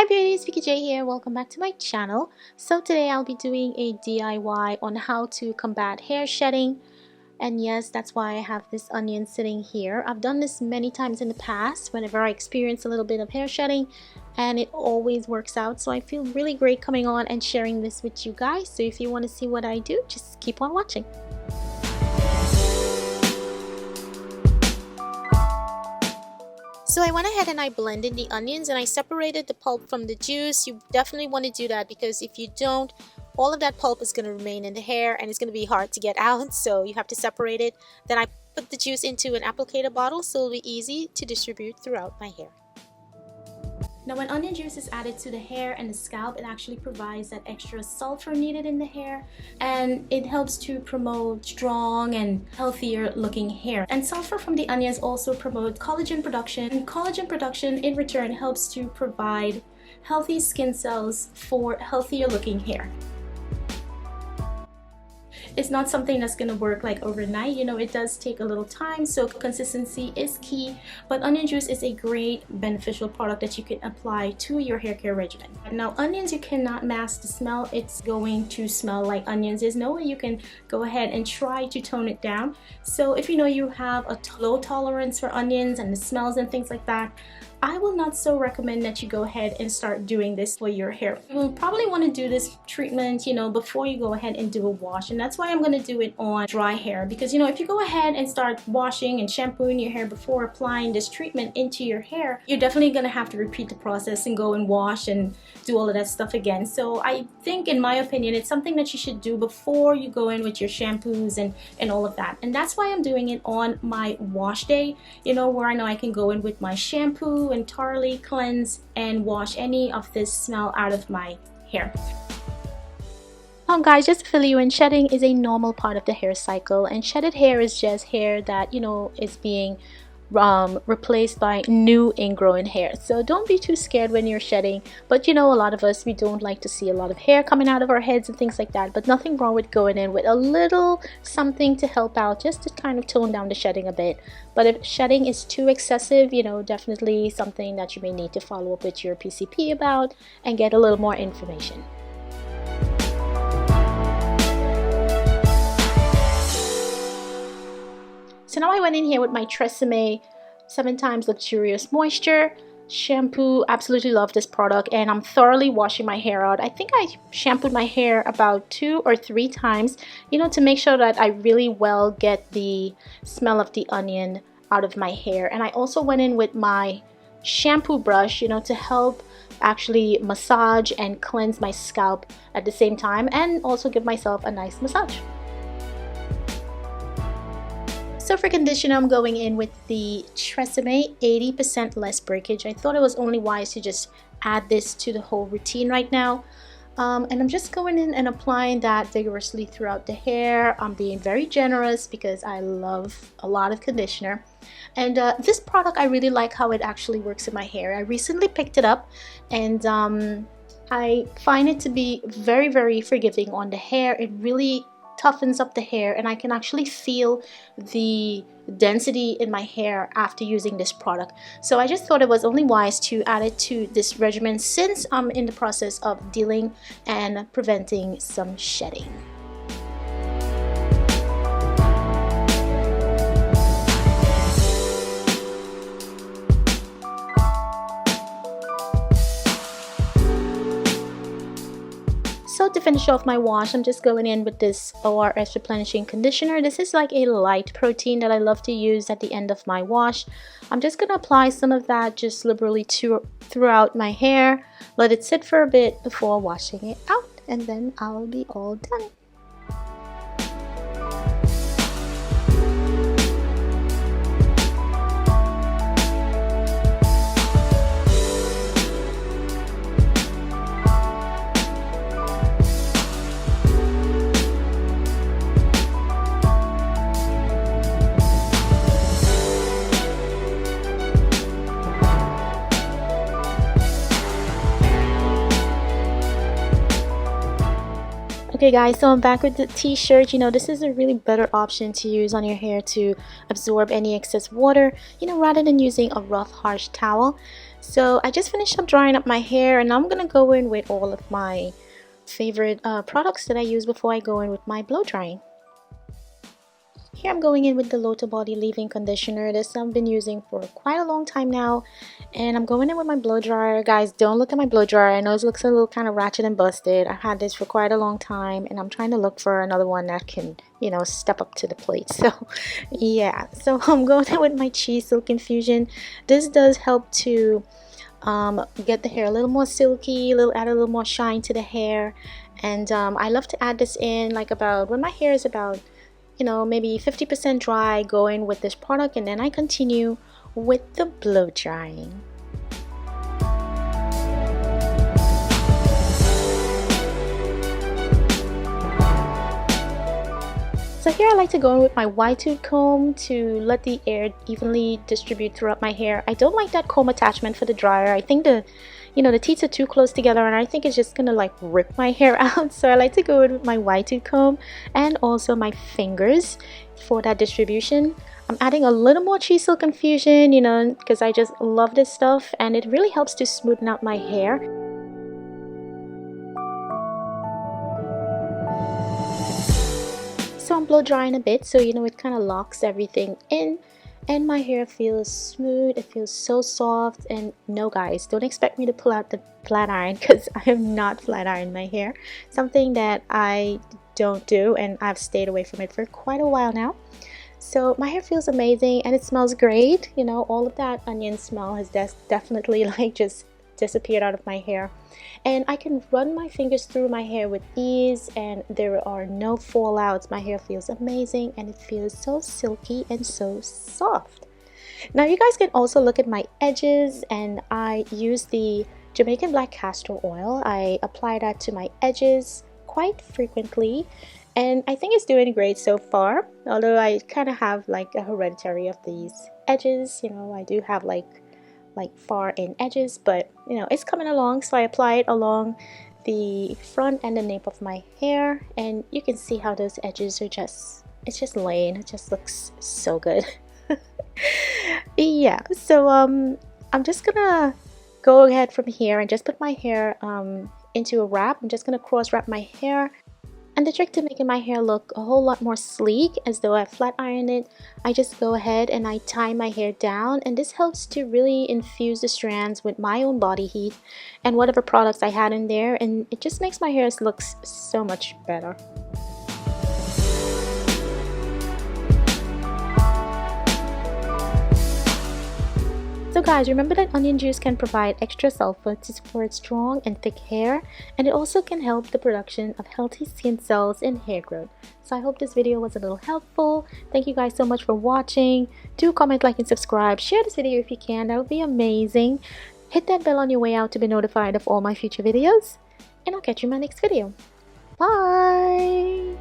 Hi beauties, VickyJ here. Welcome back to my channel. So today I'll be doing a DIY on how to combat hair shedding. And yes, that's why I have this onion sitting here. I've done this many times in the past whenever I experience a little bit of hair shedding, and it always works out. So I feel really great coming on and sharing this with you guys. So if you want to see what I do, just keep on watching. So I went ahead and I blended the onions and I separated the pulp from the juice. You definitely want to do that because if you don't, all of that pulp is going to remain in the hair and it's going to be hard to get out. So you have to separate it. Then I put the juice into an applicator bottle so it'll be easy to distribute throughout my hair. Now when onion juice is added to the hair and the scalp, it actually provides that extra sulfur needed in the hair, and it helps to promote strong and healthier looking hair. And sulfur from the onions also promote collagen production, and collagen production in return helps to provide healthy skin cells for healthier looking hair. It's not something that's going to work like overnight, you know, it does take a little time, so consistency is key. But onion juice is a great beneficial product that you can apply to your hair care regimen. Now onions, you cannot mask the smell. It's going to smell like onions. There's no way you can go ahead and try to tone it down. So if you know you have a low tolerance for onions and the smells and things like that, I will not so recommend that you go ahead and start doing this for your hair. You will probably want to do this treatment, you know, before you go ahead and do a wash. And that's why I'm going to do it on dry hair, because, you know, if you go ahead and start washing and shampooing your hair before applying this treatment into your hair, you're definitely going to have to repeat the process and go and wash and do all of that stuff again. So I think, in my opinion, it's something that you should do before you go in with your shampoos and all of that. And that's why I'm doing it on my wash day, you know, where I know I can go in with my shampoo and thoroughly cleanse and wash any of this smell out of my hair. Guys, just to fill you in, shedding is a normal part of the hair cycle, and shedded hair is just hair that, you know, is being replaced by new ingrown hair. So don't be too scared when you're shedding. But you know, a lot of us, we don't like to see a lot of hair coming out of our heads and things like that, but nothing wrong with going in with a little something to help out, just to kind of tone down the shedding a bit. But if shedding is too excessive, you know, definitely something that you may need to follow up with your PCP about and get a little more information. So now I went in here with my Tresemme 7 Times Luxurious Moisture shampoo. Absolutely love this product, and I'm thoroughly washing my hair out. I think I shampooed my hair about 2 or 3 times, you know, to make sure that I really well get the smell of the onion out of my hair. And I also went in with my shampoo brush, you know, to help actually massage and cleanse my scalp at the same time, and also give myself a nice massage. So for conditioner, I'm going in with the Tresemme 80% less breakage. I thought it was only wise to just add this to the whole routine right now. And I'm just going in and applying that vigorously throughout the hair. I'm being very generous because I love a lot of conditioner. And this product, I really like how it actually works in my hair. I recently picked it up, and I find it to be very, very forgiving on the hair. It really toughens up the hair, and I can actually feel the density in my hair after using this product. So I just thought it was only wise to add it to this regimen since I'm in the process of dealing and preventing some shedding. So to finish off my wash, I'm just going in with this ORS replenishing conditioner. This is like a light protein that I love to use at the end of my wash. I'm just going to apply some of that just liberally throughout my hair, let it sit for a bit before washing it out, and then I'll be all done. Okay guys, so I'm back with the t-shirt. You know, this is a really better option to use on your hair to absorb any excess water, you know, rather than using a rough, harsh towel. So I just finished up drying up my hair, and I'm gonna go in with all of my favorite products that I use before I go in with my blow drying. Here I'm going in with the Lotta body leave-in conditioner. This I've been using for quite a long time now, and I'm going in with my blow dryer. Guys, don't look at my blow dryer. I know it looks a little kind of ratchet and busted. I've had this for quite a long time, and I'm trying to look for another one that can, you know, step up to the plate. So yeah, so I'm going in with my cheese silk infusion. This does help to get the hair a little more silky, add a little more shine to the hair. And I love to add this in like about when my hair is about, you know, maybe 50% dry, go in with this product, and then I continue with the blow drying. So here I like to go in with my wide tooth comb to let the air evenly distribute throughout my hair. I don't like that comb attachment for the dryer. I think the teeth are too close together, and I think it's just gonna like rip my hair out. So I like to go in with my wide tooth comb and also my fingers for that distribution. I'm adding a little more cheese silk infusion, you know, because I just love this stuff, and it really helps to smoothen out my hair. So I'm blow drying a bit, so you know it kind of locks everything in, and my hair feels smooth. It feels so soft. And no guys, don't expect me to pull out the flat iron, because I am not flat iron my hair. Something that I don't do, and I've stayed away from it for quite a while now. So my hair feels amazing, and it smells great. You know, all of that onion smell has definitely like just disappeared out of my hair, and I can run my fingers through my hair with ease, and there are no fallouts. My hair feels amazing, and it feels so silky and so soft. Now you guys can also look at my edges, and I use the Jamaican black castor oil. I apply that to my edges quite frequently, and I think it's doing great so far, although I kind of have like a hereditary of these edges. You know, I do have like far in edges, but you know, it's coming along. So I apply it along the front and the nape of my hair, and you can see how those edges are it's just laying. It just looks so good. Yeah, so I'm just gonna go ahead from here and just put my hair into a wrap. I'm just gonna cross wrap my hair. And the trick to making my hair look a whole lot more sleek, as though I flat ironed it, I just go ahead and I tie my hair down, and this helps to really infuse the strands with my own body heat and whatever products I had in there, and it just makes my hair look so much better. So guys, remember that onion juice can provide extra sulfur to support strong and thick hair, and it also can help the production of healthy skin cells and hair growth. So I hope this video was a little helpful. Thank you guys so much for watching. Do comment, like, and subscribe. Share this video if you can. That would be amazing. Hit that bell on your way out to be notified of all my future videos, and I'll catch you in my next video. Bye!